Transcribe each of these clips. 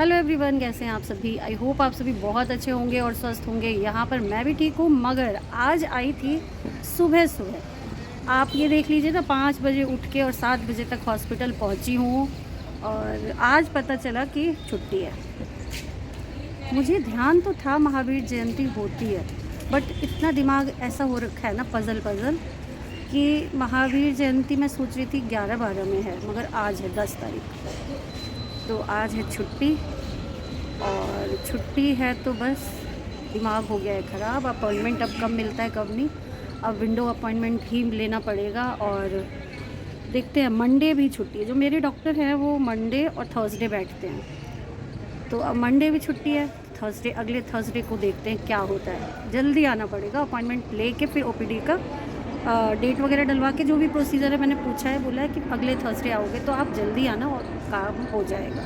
Hello everyone, कैसे हैं आप सभी। आई होप आप सभी बहुत अच्छे होंगे और स्वस्थ होंगे। यहाँ पर मैं भी ठीक हूँ, मगर आज आई थी सुबह सुबह। आप ये देख लीजिए ना, 5 बजे उठ के और 7 बजे तक हॉस्पिटल पहुँची हूँ। और आज पता चला कि छुट्टी है। मुझे ध्यान तो था महावीर जयंती होती है, बट इतना दिमाग ऐसा हो रखा है ना, पज़ल पज़ल, कि महावीर जयंती मैं सोच रही थी 11-12 में है, मगर आज है 10 तारीख। तो आज है छुट्टी, और छुट्टी है तो बस दिमाग हो गया है ख़राब। अपॉइंटमेंट अब कब मिलता है कब नहीं, अब विंडो अपॉइंटमेंट ही लेना पड़ेगा। और देखते हैं, मंडे भी छुट्टी है। जो मेरे डॉक्टर हैं वो मंडे और थर्सडे बैठते हैं, तो अब मंडे भी छुट्टी है। थर्सडे, अगले थर्सडे को देखते हैं क्या होता है। जल्दी आना पड़ेगा अपॉइंटमेंट लेके, फिर ओपीडी का डेट वगैरह डलवा के, जो भी प्रोसीजर है मैंने पूछा है, बोला है कि अगले थर्सडे आओगे तो आप जल्दी आना और काम हो जाएगा।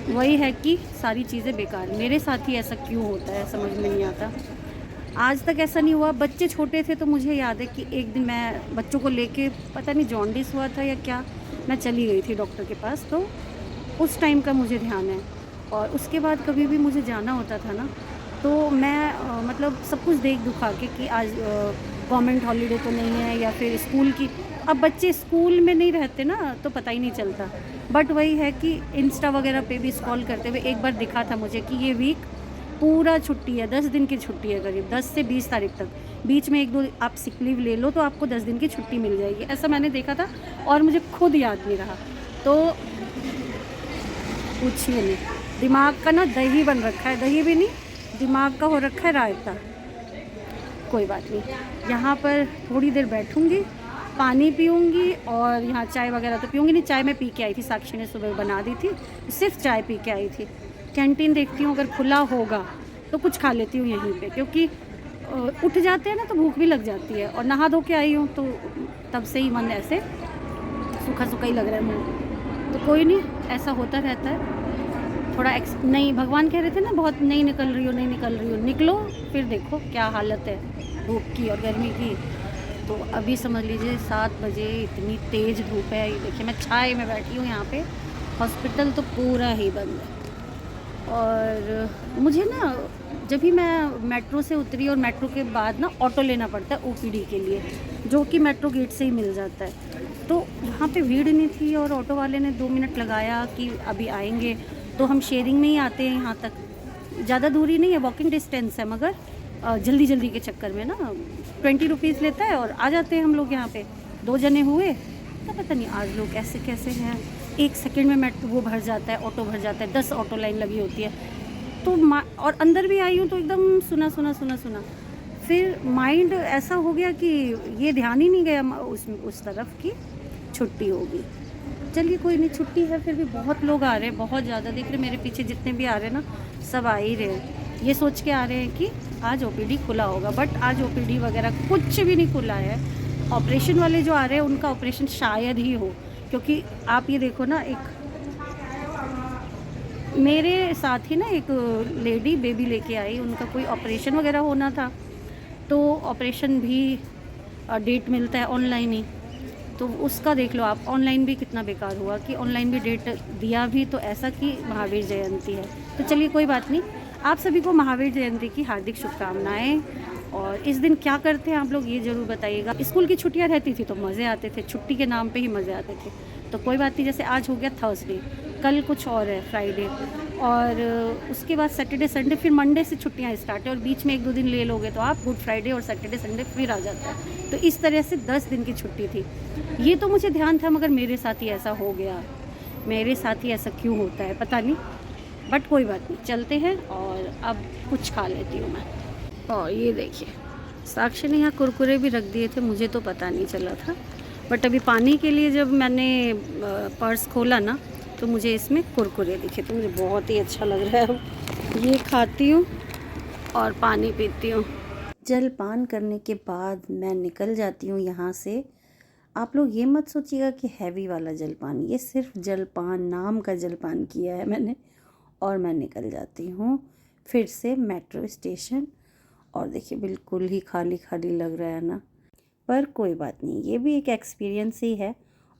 वही है कि सारी चीज़ें बेकार। मेरे साथ ही ऐसा क्यों होता है समझ में नहीं आता। आज तक ऐसा नहीं हुआ। बच्चे छोटे थे तो मुझे याद है कि एक दिन मैं बच्चों को लेके, पता नहीं जॉन्डिस हुआ था या क्या, मैं चली गई थी डॉक्टर के पास, तो उस टाइम का मुझे ध्यान है। और उसके बाद कभी भी मुझे जाना होता था ना, तो मैं मतलब सब कुछ देख दुखा के कि आज गवर्नमेंट हॉलीडे तो नहीं है, या फिर स्कूल की। अब बच्चे स्कूल में नहीं रहते ना, तो पता ही नहीं चलता। बट वही है कि इंस्टा वगैरह पे भी स्क्रॉल करते हुए एक बार दिखा था मुझे कि ये वीक पूरा छुट्टी है, 10 दिन की छुट्टी है, करीब 10 से 20 तारीख तक। बीच में 1-2 आप सिक लीव ले लो तो आपको 10 दिन की छुट्टी मिल जाएगी, ऐसा मैंने देखा था। और मुझे खुद याद नहीं रहा, तो पूछिए नहीं। दिमाग का ना दही बन रखा है, दही भी नहीं, दिमाग का हो रखा है रायता। कोई बात नहीं, यहाँ पर थोड़ी देर बैठूँगी, पानी पीऊँगी, और यहाँ चाय वगैरह तो पीऊँगी नहीं। चाय मैं पी के आई थी, साक्षी ने सुबह बना दी थी, सिर्फ चाय पी के आई थी। कैंटीन देखती हूँ, अगर खुला होगा तो कुछ खा लेती हूँ यहीं पे, क्योंकि उठ जाते हैं ना तो भूख भी लग जाती है। और नहा धो के आई हूँ तो तब से ही मन ऐसे सूखा सूखा ही लग रहा है मुँह। तो कोई नहीं, ऐसा होता रहता है। थोड़ा नहीं, भगवान कह रहे थे ना, बहुत नहीं निकल रही हो, नहीं निकल रही हो, निकलो, फिर देखो क्या हालत है धूप की और गर्मी की। तो अभी समझ लीजिए 7 बजे, इतनी तेज़ धूप है। ये देखिए, मैं छाए में बैठी हूँ यहाँ पे। हॉस्पिटल तो पूरा ही बंद है। और मुझे ना, जब भी मैं मेट्रो से उतरी, और मेट्रो के बाद ना ऑटो लेना पड़ता है ओपीडी के लिए, जो कि मेट्रो गेट से ही मिल जाता है। तो वहाँ पे भीड़ नहीं थी, और ऑटो वाले ने 2 मिनट लगाया कि अभी आएंगे। तो हम शेयरिंग में ही आते हैं यहाँ तक, ज़्यादा दूरी नहीं है, वॉकिंग डिस्टेंस है, मगर जल्दी जल्दी के चक्कर में ना 20 रुपीज़ लेता है और आ जाते हैं हम लोग यहाँ पे। 2 जने हुए तो पता नहीं आज लोग ऐसे कैसे हैं। 1 सेकंड में मेट्रो वो भर जाता है, ऑटो भर जाता है, 10 ऑटो लाइन लगी होती है। तो और अंदर भी आई हूँ तो एकदम सुना सुना सुना सुना। फिर माइंड ऐसा हो गया कि ये ध्यान ही नहीं गया उस तरफ की छुट्टी होगी। चलिए कोई नहीं, छुट्टी है, फिर भी बहुत लोग आ रहे हैं, बहुत ज़्यादा। देख रहे मेरे पीछे जितने भी आ रहे हैं ना, सब आ ही रहे हैं। ये सोच के आ रहे हैं कि आज ओपीडी खुला होगा, बट आज ओपीडी वगैरह कुछ भी नहीं खुला है। ऑपरेशन वाले जो आ रहे हैं उनका ऑपरेशन शायद ही हो, क्योंकि आप ये देखो ना, एक मेरे साथ ही ना एक लेडी बेबी लेके आई, उनका कोई ऑपरेशन वगैरह होना था, तो ऑपरेशन भी डेट मिलता है ऑनलाइन ही। तो उसका देख लो आप, ऑनलाइन भी कितना बेकार हुआ कि ऑनलाइन भी डेट दिया भी तो ऐसा कि महावीर जयंती है। तो चलिए कोई बात नहीं, आप सभी को महावीर जयंती की हार्दिक शुभकामनाएं। और इस दिन क्या करते हैं आप लोग, ये ज़रूर बताइएगा। स्कूल की छुट्टियां रहती थी तो मज़े आते थे, छुट्टी के नाम पे ही मज़े आते थे। तो कोई बात नहीं, जैसे आज हो गया थर्सडे, कल कुछ और है फ्राइडे, और उसके बाद सैटरडे संडे, फिर मंडे से छुट्टियां स्टार्ट है, और बीच में 1-2 दिन ले लोगे तो आप गुड फ्राइडे और सैटरडे संडे फिर आ जाता है। तो इस तरह से 10 दिन की छुट्टी थी। ये तो मुझे ध्यान था, मगर मेरे साथ ही ऐसा हो गया। मेरे साथ ही ऐसा क्यों होता है पता नहीं, बट कोई बात नहीं, चलते हैं। और अब कुछ खा लेती हूँ मैं। और ये देखिए, साक्षी ने यहाँ कुरकुरे भी रख दिए थे, मुझे तो पता नहीं चला था। बट अभी पानी के लिए जब मैंने पर्स खोला ना, तो मुझे इसमें कुरकुरे दिखे, तो मुझे बहुत ही अच्छा लग रहा है। ये खाती हूँ और पानी पीती हूँ। जलपान करने के बाद मैं निकल जाती हूँ यहाँ से। आप लोग ये मत सोचिएगा कि हैवी वाला जलपान, ये सिर्फ जलपान, नाम का जलपान किया है मैंने। और मैं निकल जाती हूँ फिर से मेट्रो स्टेशन। और देखिए, बिल्कुल ही खाली खाली लग रहा है ना, पर कोई बात नहीं, ये भी एक एक्सपीरियंस ही है,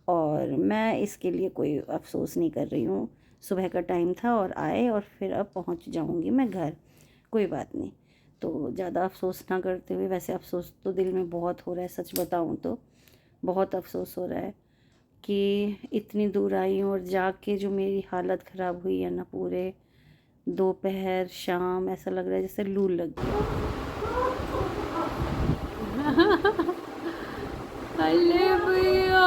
और मैं इसके लिए कोई अफसोस नहीं कर रही हूँ। सुबह का टाइम था और आए, और फिर अब पहुंच जाऊंगी मैं घर। कोई बात नहीं, तो ज़्यादा अफसोस ना करते हुए, वैसे अफसोस तो दिल में बहुत हो रहा है, सच बताऊं तो बहुत अफसोस हो रहा है कि इतनी दूर आई हूँ और जाके जो मेरी हालत ख़राब हुई है ना, पूरे दोपहर शाम ऐसा लग रहा है जैसे लू लग गई। अरे भैया,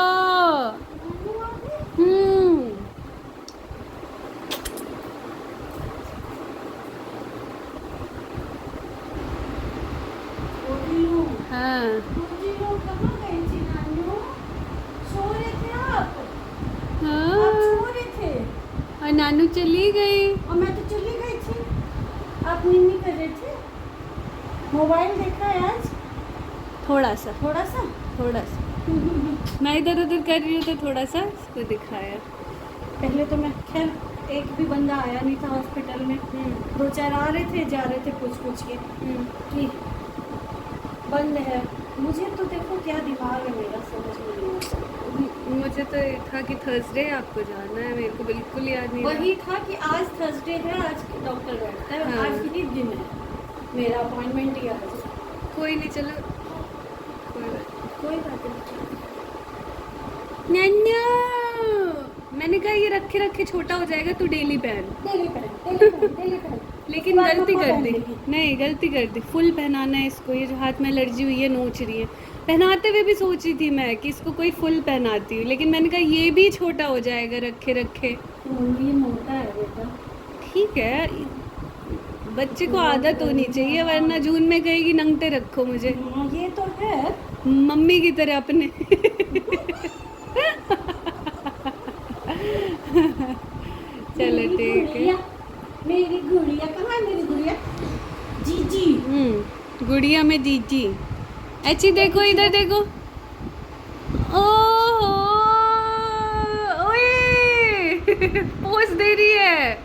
हाँ और नानू चली गई और मैं तो चली गई थी। आप नींद कर रहे थे, मोबाइल देखा है आज थोड़ा सा थोड़ा सा। मैं इधर उधर कर रही हूँ तो थोड़ा सा इसको दिखाया। पहले तो मैं, खैर एक भी बंदा आया नहीं था हॉस्पिटल में, 2-4 आ रहे थे जा रहे थे पूछ के कि बंद है। मुझे तो देखो क्या दिमाग है मेरा, समझ में नहीं आता। मुझे तो ये था कि थर्सडे आपको जाना है, मेरे को बिल्कुल याद नहीं वही था कि आज थर्सडे है, आज डॉक्टर बैठता है, हाँ। आज ही दिन है, मेरा अपॉइंटमेंट ही आज। कोई नहीं, चलो कोई बात नहीं। नन्नू, मैंने कहा ये रखे रखे छोटा हो जाएगा, तू डेली पहन। डेली पहन। लेकिन गलती कर दी, नहीं गलती कर दी, फुल पहनाना है इसको। ये जो हाथ में एलर्जी हुई है, नोच रही है। पहनाते हुए भी सोच रही थी मैं कि इसको कोई फुल पहनाती हूँ, लेकिन मैंने कहा ये भी छोटा हो जाएगा रखे रखे। ये मोटा है बेटा। ठीक है, बच्चे को आदत होनी चाहिए, वरना जून में कहेगी नंगटे रखो मुझे। ये तो है मम्मी की तरह अपने। चलो ठीक है। मेरी गुड़िया कहाँ है? मेरी गुड़िया जीजी। गुड़िया में जीजी। अच्छी देखो, इधर देखो। ओह ओए, पोज दे रही है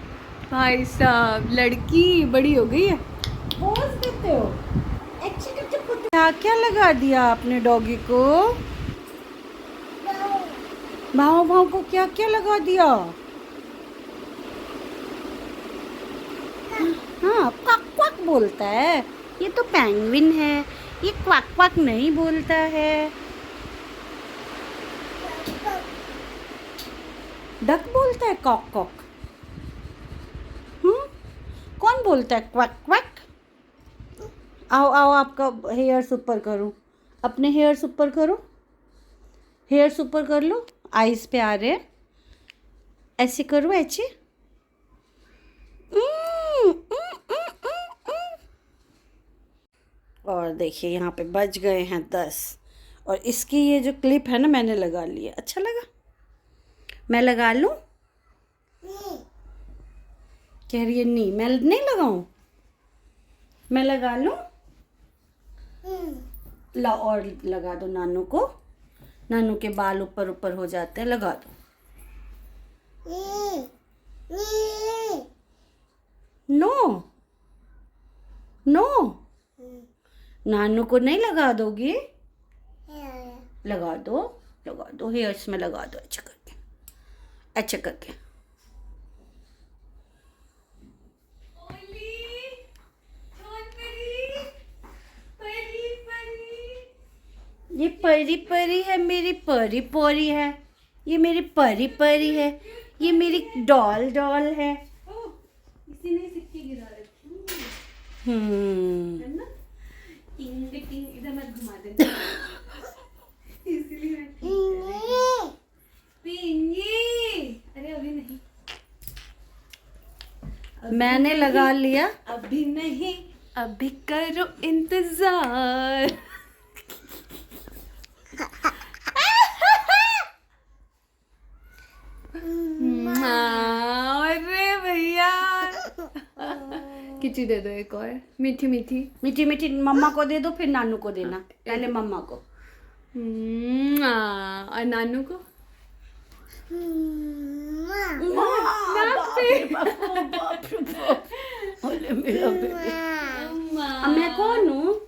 भाई साहब, लड़की बड़ी हो गई है। पोज देते हो? क्या क्या लगा दिया आपने डॉगी को? भाव भाव को क्या क्या लगा दिया? हाँ, क्वाक क्वाक बोलता है। ये तो पेंगुइन है, ये क्वाक क्वाक नहीं बोलता है। डक बोलता है कॉक कॉक। कौन बोलता है क्वाक क्वाक? आओ आओ, आपका हेयर्स ऊपर करो, अपने हेयर्स ऊपर करो, हेयर्स ऊपर कर लो, आईज पे आ रहे हैं, ऐसे करो, ऐसे। और देखिए यहाँ पे बज गए हैं 10, और इसकी ये जो क्लिप है ना, मैंने लगा ली है। अच्छा लगा? मैं लगा लूँ? कह रही है नहीं, मैं नहीं लगाऊं, मैं लगा लूँ? ला, और लगा दो नानू को, नानू के बाल ऊपर ऊपर हो जाते हैं, लगा दो। नो नो, नानू को नहीं लगा दोगी? लगा दो हेयर्स में लगा दो, अच्छा करके, अच्छा करके। ये परी परी है, मेरी परी परी है, ये मेरी परी परी है, ये मेरी डॉल डॉल है। किसी ने सिक्के गिरा रखे है ना, टिंग टिंग, इधर मत घुमा देना। इसीलिए अरे अभी नहीं, मैंने लगा लिया। अभी नहीं, अभी करो इंतजार। अरे भैया, खिची दे दो एक और, मीठी मीठी मीठी मीठी। मम्मा को दे दो, फिर नानू को देना। पहले मम्मा को, और नानू को। मैं कौन हूँ?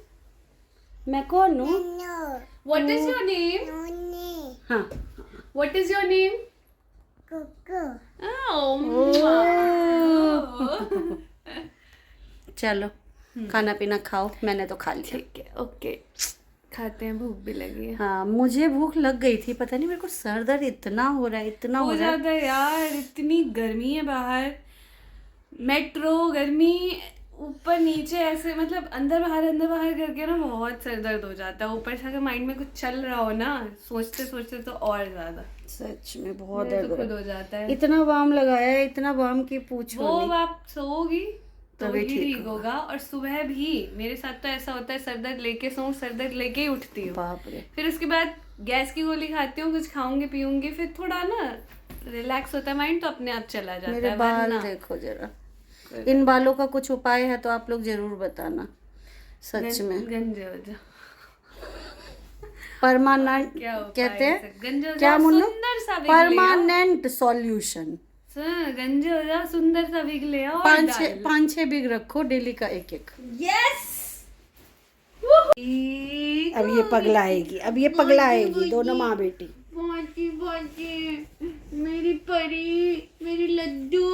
मैं कौन हूँ? What is your name? हाँ, What is your name? चलो खाना पीना खाओ, मैंने तो खा लिया। ठीक है, ओके, खाते हैं, भूख भी लगी है। हाँ मुझे भूख लग गई थी, पता नहीं मेरे को सर दर्द इतना हो रहा है, इतना हो हो रहा है। जाता है यार, इतनी गर्मी है बाहर, मेट्रो गर्मी, ऊपर नीचे ऐसे, मतलब अंदर बाहर करके ना बहुत सर दर्द हो जाता है। ऊपर से अगर माइंड में कुछ चल रहा हो ना, सोचते सोचते तो और ज्यादा सच में बहुत मेरे दर्द तो हो खुद रहा हो जाता है। है। इतना बाम लगाया है, इतना बाम की पूछो वो नहीं। आप सोओगी तो तभी ही ठीक ठीक होगा। और सुबह भी मेरे साथ तो ऐसा होता है, सर दर्द लेके सोऊं, सर दर्द लेके ही उठती हूँ। बाप रे। फिर उसके बाद गैस की गोली खाती हूँ, कुछ खाऊंगी पीऊंगी, फिर थोड़ा ना रिलैक्स होता है माइंड, तो अपने आप चला जाता मेरे है। बाल वरना देखो जरा, इन बालों का कुछ उपाय है तो आप लोग जरूर बताना। सच में गंजे हो जा, परमानेंट क्या उपाय कहते है? हैं, गंजे हो क्या जा, मुन्नू? सुंदर सा विग ले आओ। Permanent solution. गंजे हो जा, सुंदर सा विग ले आओ और डाल। 5-6 बिग रखो डेली का, एक यस। अब ये पगलाएगी, अब ये पगलाएगी, दोनों माँ बेटी। बाजी बाजी, मेरी परी, मेरी लड्डू।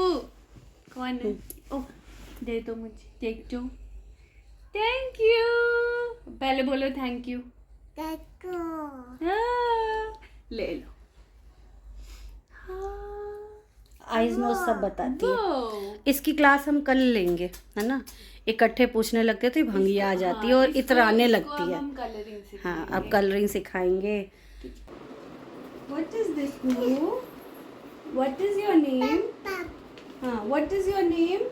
कौन है? ओह, दे दो मुझे, टेक दो। थैंक यू, पहले बोलो थैंक यू। ले लो। आइज नोज सब बताती है। वो इसकी क्लास हम कल लेंगे, है ना? इकट्ठे पूछने लगते हैं तो ये भंगिया आ जाती है और इतराने लगती है। हम कलरिंग से। हाँ अब कलरिंग सिखाएंगे। What is this, Guru? What is your name? What is your name?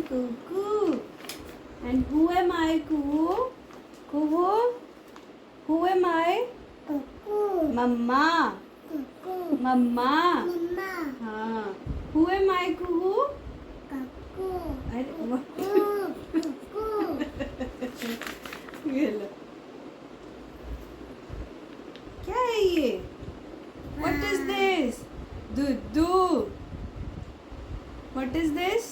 Cuckoo. And who am I, Cuckoo? Cuckoo? Who am I? Mama. Mama. हाँ. Who am I, Cuckoo? अरे ये लो. क्या है ये? What is this? Dudu. What is this?